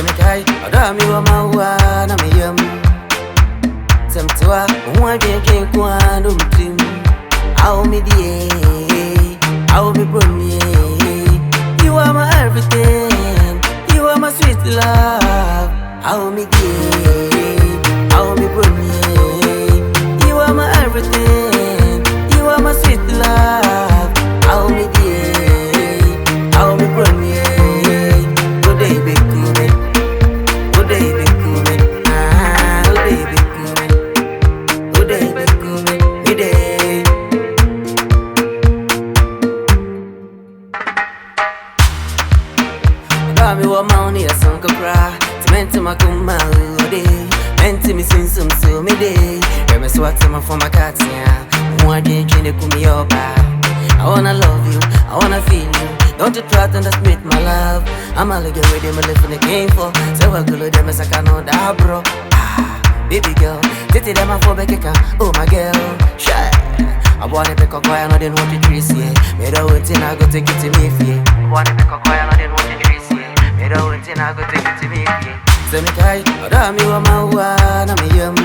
Me Kae Ɔdɔ me wo Na Me Yam. Semtua Mwa Jenke Nkoaaa no mtim. Aw Me Aw Me Bronii. You are my everything. You are my sweet love. Aw Me Bronii. You are my everything. You are my sweet love. Aw Me Bronii. Good day, Bɛku Me. Good day, Bɛku Me. Good day, Bɛku Me. Good day, Bɛku Me. Me day. Ɔbaa me wo mauni Soronko Koraaaa. Mente Makoma Mente me Sunsum so me day. Me Soate from Maka Atiaa. Adwen Eeku me Ɔbaa. I wanna love you, I wanna feel you. Don't you try to underestimate my love. I'm a Ligɛ with them, I live in the Kinfɔ. So I Kulu them, Saka no da bro. Baby girl, Mete them a for Bɛku. Oh my girl, shy. I want to Nkoaaa, no they want to trees here. Me don't want I go take it to me fee. I want to Nkoaaa, no they want to trees here. Me don't want I go take it to me fee. Me Kae Ɔdɔ me wo Na Me Yam.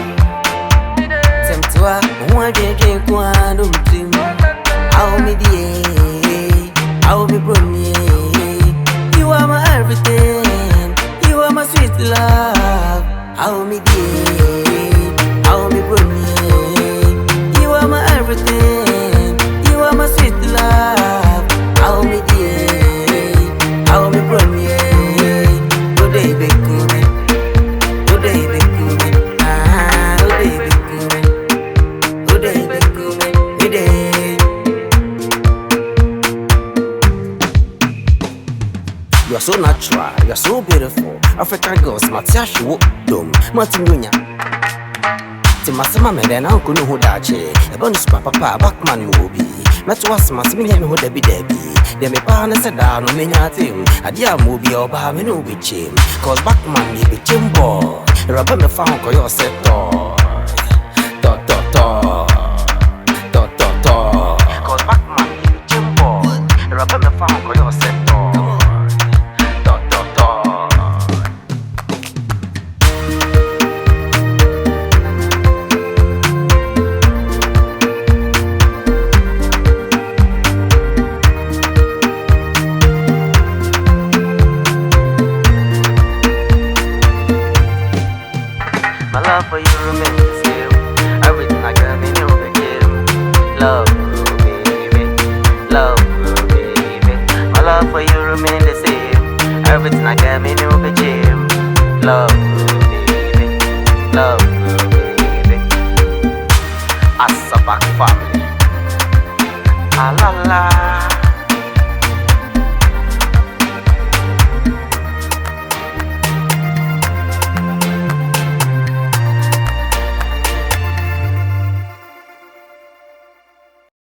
Semtua Mwa Jenke Nkoaaa no mtim. Aw Me Bronii. You are my everything. You are my sweet love. Aw Me Bronii. You are my everything. You are my sweet love. Aw Me Bronii. Good day, Bɛku Me. Good day, Bɛku Me. Good day, Bɛku Me. Good day, Bɛku Me. Me day. You are so natural, you are so beautiful. African girls, Atiaa she wo dom. Matimunya. Timasema me then uncle no who dache. A bonus papa Buckman will be. Mete was me who debi. They me partner said down no menya team. Atiaa movie Ɔbaa me no be chim. Cause Buckman be chimbo. Rubber me found ko your set to. Cause Buckman be chimbo. Rubber me found ko your set to. My love for you remains the same. Everything I got me new begin. Love, baby. Love, baby. My love for you remains the same. Everything I got me new begin. Love, baby. Love, baby. As a back family. I love